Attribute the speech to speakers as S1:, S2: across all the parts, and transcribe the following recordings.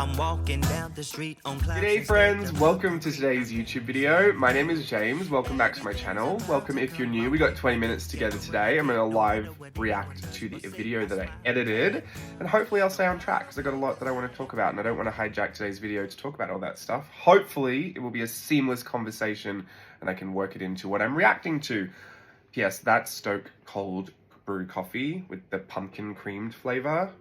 S1: I'm walking down the street on clouds.
S2: G'day friends, welcome to today's YouTube video. My name is James, welcome back to my channel. Welcome if you're new, we got 20 minutes together today. I'm gonna live react to the video that I edited, and hopefully I'll stay on track because I've got a lot that I want to talk about and I don't want to hijack today's video to talk about all that stuff. Hopefully it will be a seamless conversation and I can work it into what I'm reacting to. P.S. That's Stoke cold brew coffee with the pumpkin creamed flavor.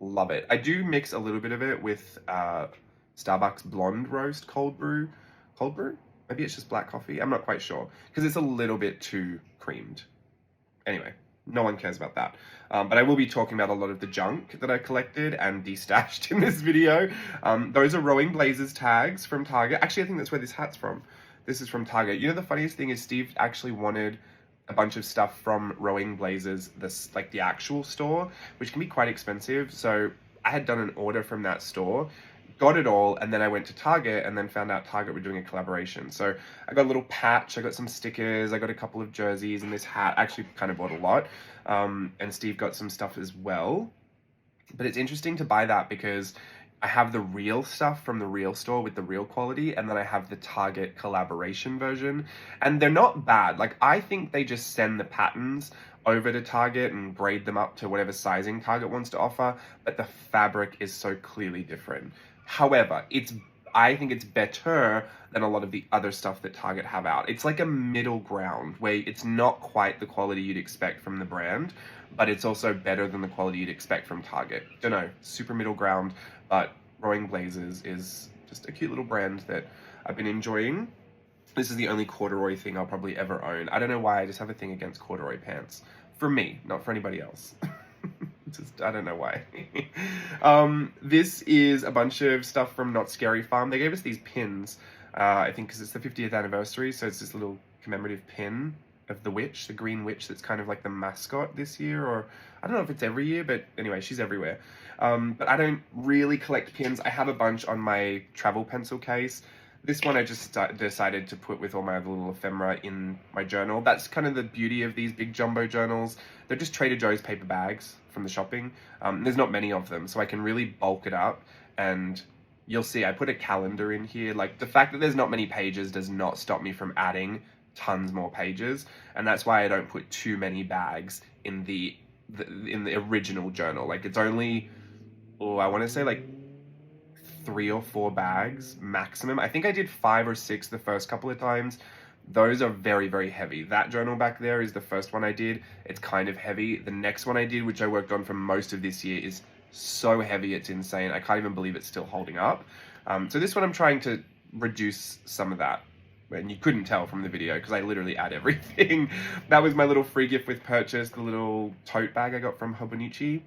S2: Love it. I do mix a little bit of it with Starbucks blonde roast cold brew. Cold brew? Maybe it's just black coffee. I'm not quite sure because it's a little bit too creamed. Anyway, no one cares about that. But I will be talking about a lot of the junk that I collected and destashed in this video. Those are Rowing Blazers tags from Target. Actually, I think that's where this hat's from. This is from Target. You know, the funniest thing is Steve actually wanted a bunch of stuff from Rowing Blazers, like the actual store, which can be quite expensive. So I had done an order from that store, got it all, and then I went to Target and then found out Target were doing a collaboration. So I got a little patch, I got some stickers, I got a couple of jerseys and this hat. I actually kind of bought a lot. And Steve got some stuff as well. But it's interesting to buy that because I have the real stuff from the real store with the real quality, and then I have the Target collaboration version, and they're not bad. Like, I think they just send the patterns over to Target and grade them up to whatever sizing Target wants to offer, but the fabric is so clearly different. However, I think it's better than a lot of the other stuff that Target have out. It's like a middle ground where it's not quite the quality you'd expect from the brand, but it's also better than the quality you'd expect from Target. Don't know, super middle ground, but Rowing Blazers is just a cute little brand that I've been enjoying. This is the only corduroy thing I'll probably ever own. I don't know why, I just have a thing against corduroy pants. For me, not for anybody else. I don't know why. This is a bunch of stuff from Not Scary Farm. They gave us these pins, I think because it's the 50th anniversary, so it's this little commemorative pin of the witch, the green witch that's kind of like the mascot this year, or I don't know if it's every year, but anyway, she's everywhere. But I don't really collect pins. I have a bunch on my travel pencil case. This one I just decided to put with all my other little ephemera in my journal. That's kind of the beauty of these big jumbo journals. They're just Trader Joe's paper bags from the shopping. There's not many of them, so I can really bulk it up, and you'll see I put a calendar in here. Like, the fact that there's not many pages does not stop me from adding tons more pages, and that's why I don't put too many bags in the original journal. Like, it's only, I want to say like 3 or 4 bags maximum. I think I did 5 or 6 the first couple of times. Those are very, very heavy. That journal back there is the first one I did. It's kind of heavy. The next one I did, which I worked on for most of this year, is so heavy it's insane. I can't even believe it's still holding up. So this one I'm trying to reduce some of that. And you couldn't tell from the video because I literally add everything. That was my little free gift with purchase, the little tote bag I got from Hobonichi.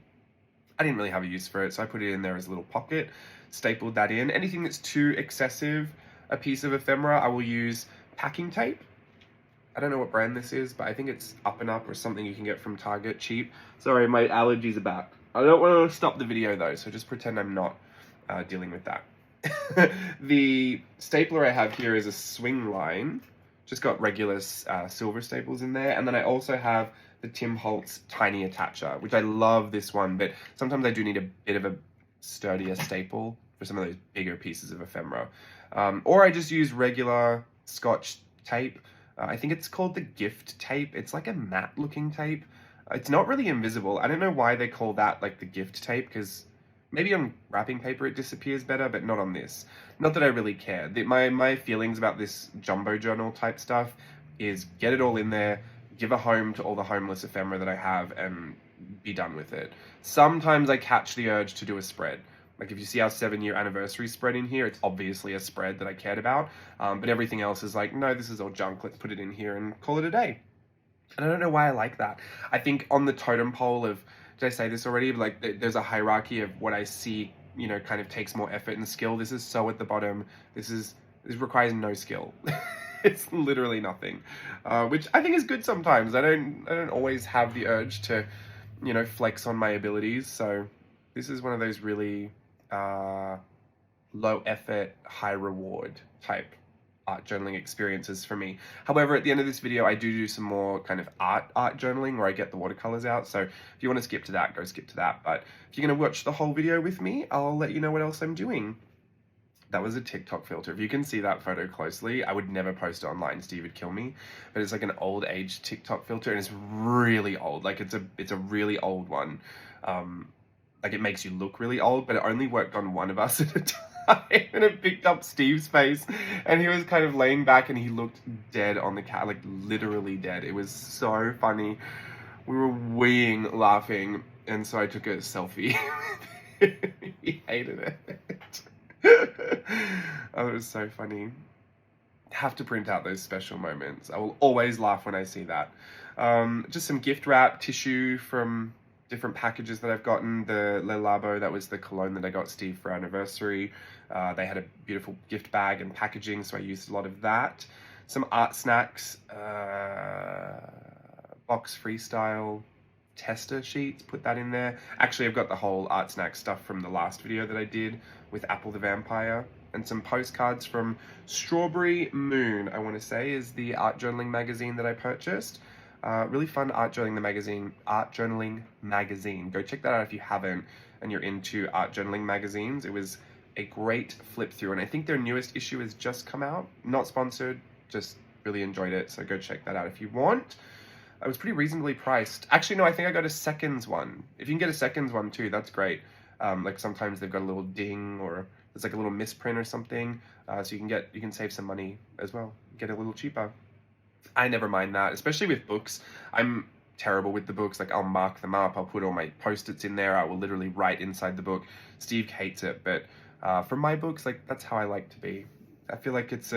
S2: I didn't really have a use for it, so I put it in there as a little pocket, stapled that in. Anything that's too excessive, a piece of ephemera, I will use packing tape. I don't know what brand this is, but I think it's Up and Up or something you can get from Target, cheap. Sorry, my allergies are back. I don't want to stop the video though, so just pretend I'm not dealing with that. The stapler I have here is a swing line, just got regular silver staples in there, and then I also have the Tim Holtz tiny attacher, which I love this one, but sometimes I do need a bit of a sturdier staple for some of those bigger pieces of ephemera. Or I just use regular Scotch tape. I think it's called the gift tape. It's like a matte looking tape. It's not really invisible. I don't know why they call that like the gift tape, because maybe on wrapping paper it disappears better, but not on this. Not that I really care. My feelings about this jumbo journal type stuff is get it all in there, give a home to all the homeless ephemera that I have, and be done with it. Sometimes I catch the urge to do a spread. Like, if you see our 7-year anniversary spread in here, it's obviously a spread that I cared about. But everything else is like, no, this is all junk. Let's put it in here and call it a day. And I don't know why I like that. I think on the totem pole of, did I say this already? Like, there's a hierarchy of what I see, you know, kind of takes more effort and skill. This is so at the bottom. This requires no skill. It's literally nothing, which I think is good sometimes. I don't always have the urge to, you know, flex on my abilities. So this is one of those really low effort, high reward type art journaling experiences for me. However, at the end of this video, I do some more kind of art journaling where I get the watercolors out. So if you want to skip to that, go skip to that. But if you're going to watch the whole video with me, I'll let you know what else I'm doing. That was a TikTok filter. If you can see that photo closely, I would never post it online. Steve would kill me. But it's like an old age TikTok filter, and it's really old. Like it's a really old one. Like it makes you look really old, but it only worked on one of us at a time. And it picked up Steve's face, and he was kind of laying back, and he looked dead on the cat, like literally dead. It was so funny. We were weeing laughing, and so I took a selfie. He hated it. Oh, it was so funny. Have to print out those special moments. I will always laugh when I see that. Just some gift wrap, tissue from different packages that I've gotten. The Le Labo, that was the cologne that I got Steve for our anniversary. They had a beautiful gift bag and packaging, so I used a lot of that. Some art snacks, box freestyle tester sheets, put that in there. Actually, I've got the whole art snack stuff from the last video that I did with Apple the Vampire, and some postcards from Strawberry Moon, I want to say, is the art journaling magazine that I purchased. Really fun art journaling magazine. Go check that out if you haven't and you're into art journaling magazines. It was a great flip through, and I think their newest issue has just come out. Not sponsored, just really enjoyed it, so go check that out if you want. It was pretty reasonably priced. Actually, no, I think I got a seconds one. If you can get a seconds one too, that's great. Like sometimes they've got a little ding, or there's like a little misprint or something, so you can save some money as well, get a little cheaper. I never mind that, especially with books. I'm terrible with the books. Like I'll mark them up, I'll put all my post-its in there, I will literally write inside the book. Steve hates it, but for my books, like that's how I like to be. I feel like it's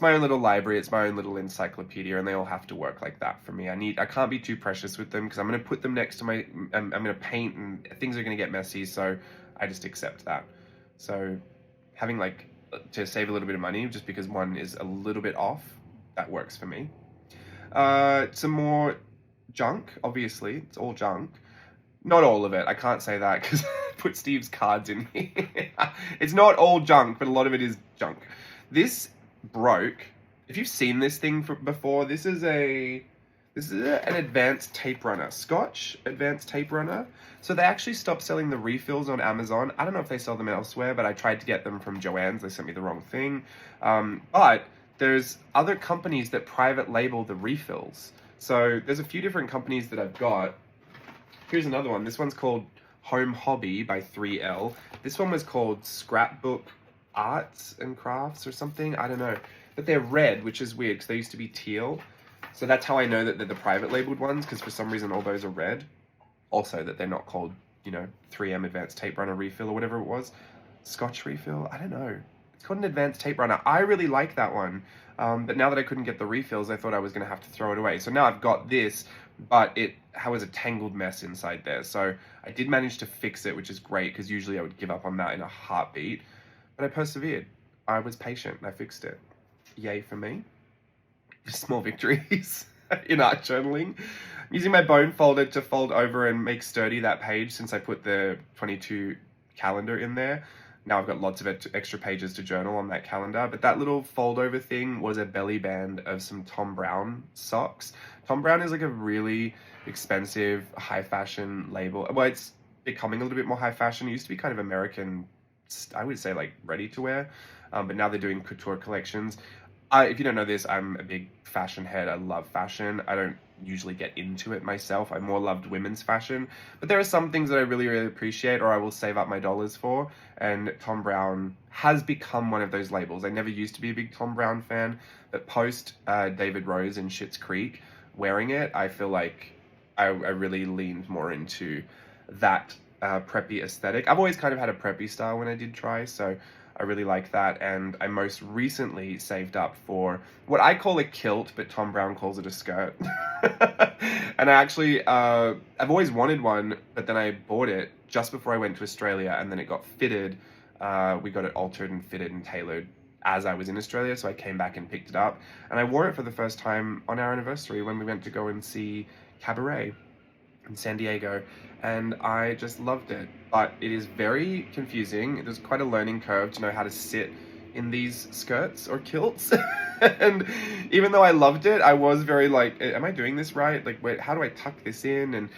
S2: my own little library, it's my own little encyclopedia, and they all have to work like that for me. I can't be too precious with them, because I'm going to put them next to I'm going to paint, and things are going to get messy, so I just accept that. So having like, to save a little bit of money, just because one is a little bit off, that works for me. Some more junk, obviously, it's all junk. Not all of it, I can't say that, because I put Steve's cards in here. It's not all junk, but a lot of it is junk. This broke. If you've seen this thing before, this is an advanced tape runner, Scotch advanced tape runner. So they actually stopped selling the refills on Amazon. I don't know if they sell them elsewhere, but I tried to get them from Joann's. They sent me the wrong thing. But there's other companies that private label the refills. So there's a few different companies that I've got. Here's another one. This one's called Home Hobby by 3L. This one was called Scrapbook Arts and Crafts or something, I don't know, but they're red, which is weird because they used to be teal, so that's how I know that they're the private labeled ones, because for some reason all those are red. Also that they're not called, 3M Advanced Tape Runner Refill or whatever it was, Scotch Refill, I don't know, it's called an Advanced Tape Runner. I really like that one, but now that I couldn't get the refills, I thought I was going to have to throw it away. So now I've got this, but it was a tangled mess inside there, so I did manage to fix it, which is great, because usually I would give up on that in a heartbeat. But I persevered. I was patient. I fixed it. Yay for me. Small victories in art journaling. I'm using my bone folder to fold over and make sturdy that page, since I put the 22 calendar in there. Now I've got lots of extra pages to journal on that calendar. But that little fold over thing was a belly band of some Thom Browne socks. Thom Browne is like a really expensive, high fashion label. Well, it's becoming a little bit more high fashion. It used to be kind of American, I would say, like ready to wear, but now they're doing couture collections. If you don't know this, I'm a big fashion head. I love fashion. I don't usually get into it myself. I more loved women's fashion, but there are some things that I really, really appreciate, or I will save up my dollars for, and Thom Browne has become one of those labels. I never used to be a big Thom Browne fan, but post David Rose in Schitt's Creek wearing it, I feel like I really leaned more into that preppy aesthetic. I've always kind of had a preppy style when I did try, so I really like that. And I most recently saved up for what I call a kilt, but Thom Browne calls it a skirt. And I actually, I've always wanted one, but then I bought it just before I went to Australia, and then it got fitted. We got it altered and fitted and tailored as I was in Australia, so I came back and picked it up. And I wore it for the first time on our anniversary when we went to go and see Cabaret in San Diego, and I just loved it. But it is very confusing. There's quite a learning curve to know how to sit in these skirts or kilts. And even though I loved it, I was very like, am I doing this right? Like, wait, how do I tuck this in? And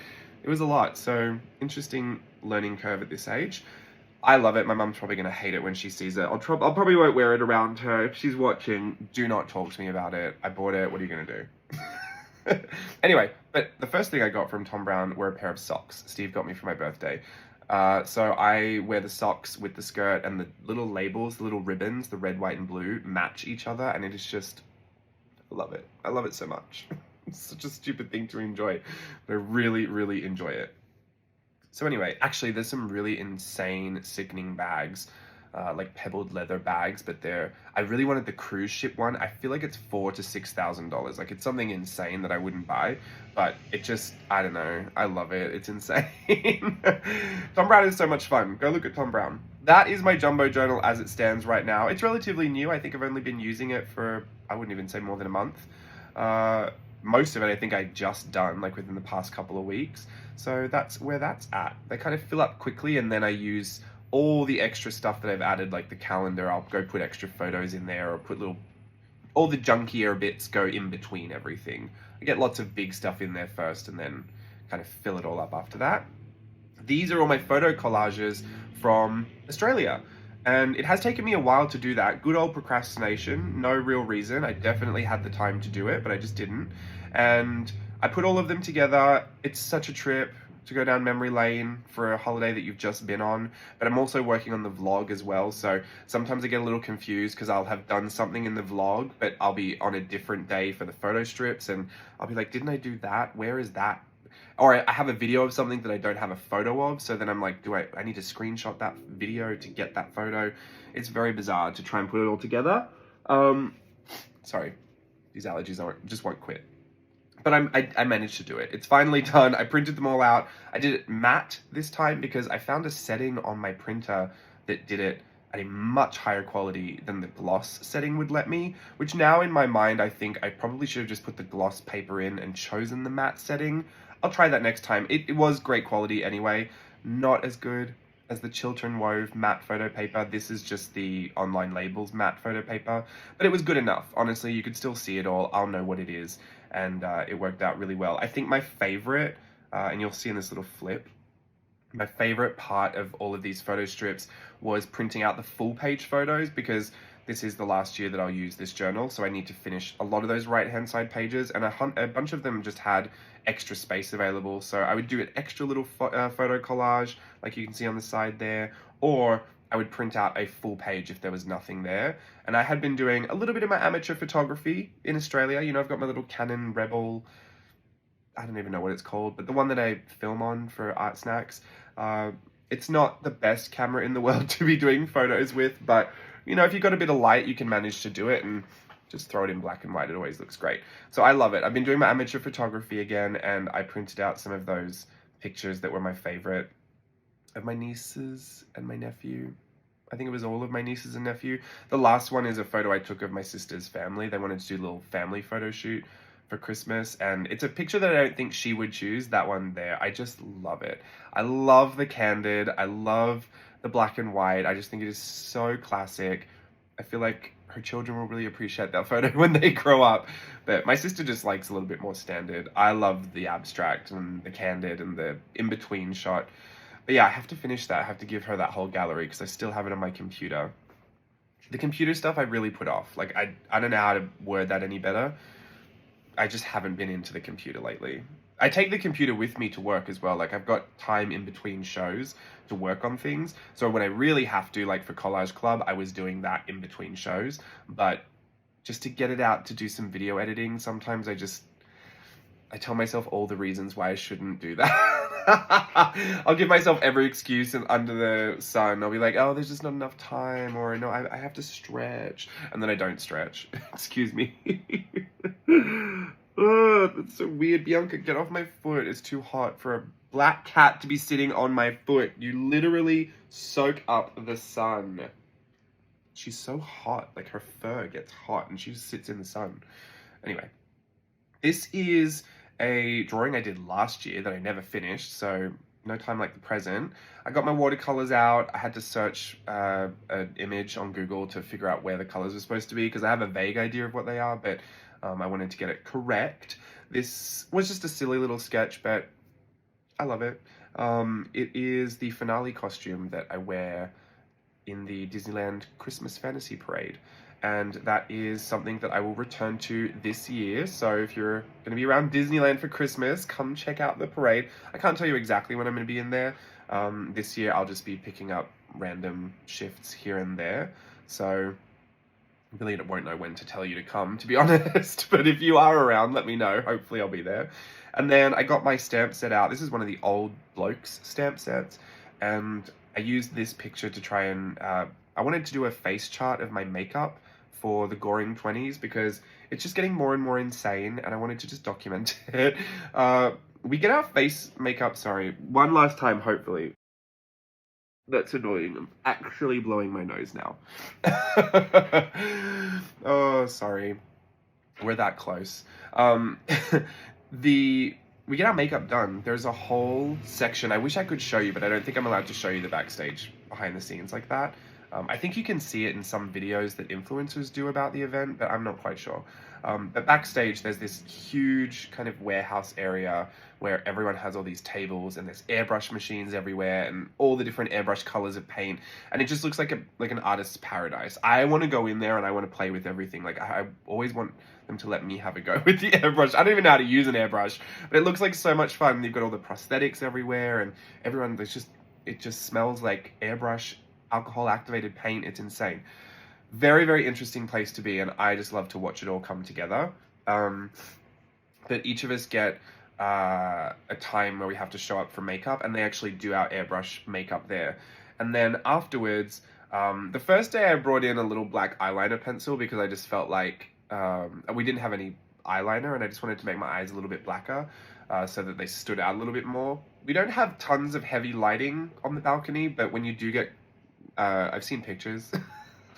S2: it was a lot. So interesting learning curve at this age. I love it. My mum's probably going to hate it when she sees it. I'll probably won't wear it around her. If she's watching, do not talk to me about it. I bought it. What are you going to do? Anyway, but the first thing I got from Tom Brown were a pair of socks. Steve got me for my birthday. So I wear the socks with the skirt, and the little labels, the little ribbons, the red, white, and blue match each other, and it is just, I love it. I love it so much. It's such a stupid thing to enjoy, but I really, really enjoy it. So anyway, actually there's some really insane, sickening bags, like pebbled leather bags, but I really wanted the cruise ship one. I feel like it's $4,000 to $6,000. Like, it's something insane that I wouldn't buy, but it just, I don't know. I love it. It's insane. Tom Brown is so much fun. Go look at Tom Brown. That is my jumbo journal as it stands right now. It's relatively new. I think I've only been using it for, I wouldn't even say more than a month. Most of it I think I just done like within the past couple of weeks. So that's where that's at. They kind of fill up quickly, and then I use all the extra stuff that I've added, like the calendar. I'll go put extra photos in there, or put all the junkier bits go in between everything. I get lots of big stuff in there first, and then kind of fill it all up after that. These are all my photo collages from Australia. And it has taken me a while to do that. Good old procrastination, no real reason. I definitely had the time to do it, but I just didn't. And I put all of them together. It's such a trip to go down memory lane for a holiday that you've just been on. But I'm also working on the vlog as well. So sometimes I get a little confused because I'll have done something in the vlog, but I'll be on a different day for the photo strips. And I'll be like, didn't I do that? Where is that? Or I have a video of something that I don't have a photo of, so then I'm like, I need to screenshot that video to get that photo. It's very bizarre to try and put it all together. Sorry, these allergies just won't quit. But I managed to do it. It's finally done. I printed them all out. I did it matte this time because I found a setting on my printer that did it at a much higher quality than the gloss setting would let me, which now in my mind, I think I probably should have just put the gloss paper in and chosen the matte setting. I'll try that next time. It was great quality anyway. Not as good as the Chiltern Wove matte photo paper. This is just the Online Labels matte photo paper. But it was good enough. Honestly, you could still see it all. I'll know what it is. And it worked out really well. I think my favorite, and you'll see in this little flip, my favorite part of all of these photo strips was printing out the full page photos, because this is the last year that I'll use this journal, so I need to finish a lot of those right-hand side pages, and a bunch of them just had extra space available, so I would do an extra little photo collage, like you can see on the side there, or I would print out a full page if there was nothing there. And I had been doing a little bit of my amateur photography in Australia. You know, I've got my little Canon Rebel, I don't even know what it's called, but the one that I film on for Art Snacks. It's not the best camera in the world to be doing photos with, but you know, if you've got a bit of light, you can manage to do it, and just throw it in black and white. It always looks great. So I love it. I've been doing my amateur photography again, and I printed out some of those pictures that were my favorite of my nieces and my nephew. I think it was all of my nieces and nephew. The last one is a photo I took of my sister's family. They wanted to do a little family photo shoot for Christmas, and it's a picture that I don't think she would choose, that one there. I just love it. I love the candid. I love the black and white. I just think it is so classic. I feel like her children will really appreciate that photo when they grow up. But my sister just likes a little bit more standard. I love the abstract and the candid and the in-between shot. But yeah, I have to finish that. I have to give her that whole gallery because I still have it on my computer. The computer stuff I really put off. Like, I don't know how to word that any better. I just haven't been into the computer lately. I take the computer with me to work as well. Like, I've got time in between shows to work on things. So when I really have to, like for Collage Club, I was doing that in between shows. But just to get it out to do some video editing, sometimes I tell myself all the reasons why I shouldn't do that. I'll give myself every excuse under the sun. I'll be like, oh, there's just not enough time, or no, I have to stretch. And then I don't stretch. Excuse me. Oh, that's so weird. Bianca, get off my foot. It's too hot for a black cat to be sitting on my foot. You literally soak up the sun. She's so hot. Like, her fur gets hot and she just sits in the sun. Anyway, this is a drawing I did last year that I never finished. So no time like the present. I got my watercolors out. I had to search an image on Google to figure out where the colors were supposed to be because I have a vague idea of what they are, but I wanted to get it correct. This was just a silly little sketch, but I love it. It is the finale costume that I wear in the Disneyland Christmas Fantasy Parade. And that is something that I will return to this year. So if you're going to be around Disneyland for Christmas, come check out the parade. I can't tell you exactly when I'm going to be in there. This year I'll just be picking up random shifts here and there. So I really won't know when to tell you to come, to be honest. But if you are around, let me know. Hopefully I'll be there. And then I got my stamp set out. This is one of the old blokes stamp sets. And I used this picture to try and... I wanted to do a face chart of my makeup for the Goring 20s because it's just getting more and more insane and I wanted to just document it. We get our face makeup, sorry, one last time, hopefully. That's annoying. I'm actually blowing my nose now. Oh, sorry. We're that close. We get our makeup done. There's a whole section. I wish I could show you, but I don't think I'm allowed to show you the backstage behind the scenes like that. I think you can see it in some videos that influencers do about the event, but I'm not quite sure. But backstage, there's this huge kind of warehouse area where everyone has all these tables and there's airbrush machines everywhere and all the different airbrush colors of paint. And it just looks like an artist's paradise. I want to go in there and I want to play with everything. Like I always want them to let me have a go with the airbrush. I don't even know how to use an airbrush, but it looks like so much fun. You've got all the prosthetics everywhere and everyone, it just smells like airbrush alcohol activated paint. It's insane. Very, very interesting place to be, and I just love to watch it all come together. But each of us get a time where we have to show up for makeup, and they actually do our airbrush makeup there. And then afterwards, the first day I brought in a little black eyeliner pencil because I just felt like we didn't have any eyeliner, and I just wanted to make my eyes a little bit blacker so that they stood out a little bit more. We don't have tons of heavy lighting on the balcony, but when you do get I've seen pictures.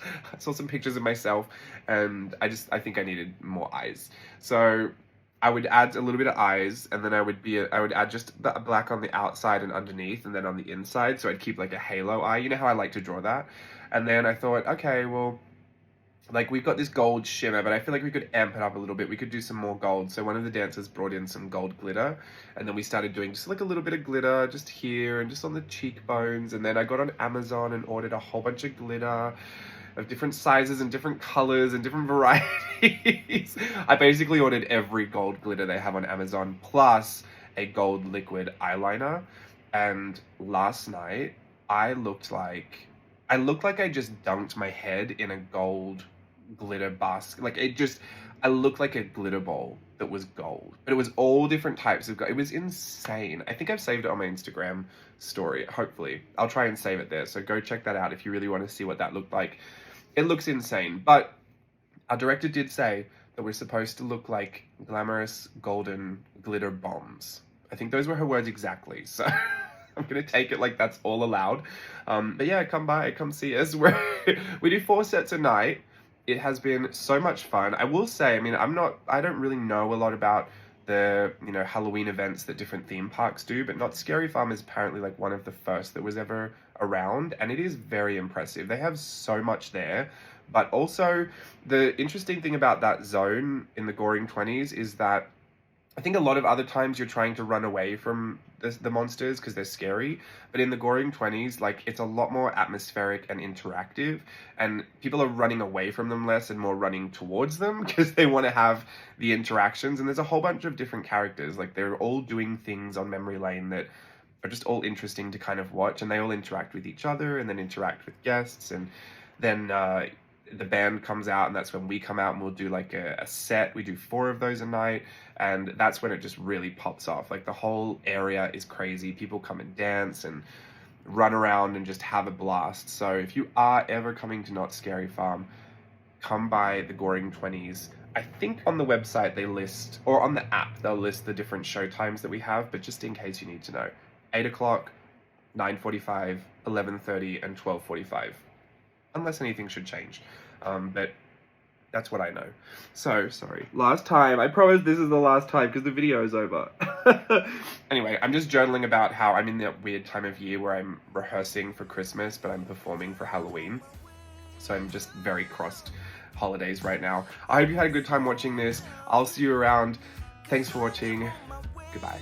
S2: I saw some pictures of myself and I think I needed more eyes. So I would add a little bit of eyes and then I would add just the black on the outside and underneath and then on the inside. So I'd keep like a halo eye. You know how I like to draw that? And then I thought, okay, well, like we've got this gold shimmer, but I feel like we could amp it up a little bit. We could do some more gold. So one of the dancers brought in some gold glitter and then we started doing just like a little bit of glitter just here and just on the cheekbones. And then I got on Amazon and ordered a whole bunch of glitter of different sizes and different colors and different varieties. I basically ordered every gold glitter they have on Amazon plus a gold liquid eyeliner. And last night I looked like I just dunked my head in a gold glitter basket. Like I looked like a glitter ball that was gold, but it was all different types of gold. It was insane. I think I've saved it on my Instagram story. Hopefully I'll try and save it there. So go check that out if you really want to see what that looked like. It looks insane, but our director did say that we're supposed to look like glamorous golden glitter bombs. I think those were her words exactly. So I'm going to take it like that's all allowed. But yeah, come by, come see us. We do 4 sets a night. It has been so much fun. I will say, I mean, I don't really know a lot about the, Halloween events that different theme parks do, but Not Scary Farm is apparently like one of the first that was ever around, and it is very impressive. They have so much there, but also the interesting thing about that zone in the Goring 20s is that I think a lot of other times you're trying to run away from the monsters because they're scary, but in the Goring 20s, like, it's a lot more atmospheric and interactive, and people are running away from them less and more running towards them because they want to have the interactions, and there's a whole bunch of different characters. Like, they're all doing things on memory lane that are just all interesting to kind of watch, and they all interact with each other and then interact with guests, and then the band comes out, and that's when we come out and we'll do like a set. We do 4 of those a night, and that's when it just really pops off. Like, the whole area is crazy. People come and dance and run around and just have a blast. So if you are ever coming to Not Scary Farm, come by the Goring 20s. I think on the website they list, or on the app, they'll list the different show times that we have, but just in case you need to know, 8 o'clock, 9:45, 11:30, and 12:45. Unless anything should change. But That's what I know. So, sorry. Last time. I promise this is the last time because the video is over. Anyway, I'm just journaling about how I'm in that weird time of year where I'm rehearsing for Christmas, but I'm performing for Halloween. So I'm just very crossed holidays right now. I hope you had a good time watching this. I'll see you around. Thanks for watching. Goodbye.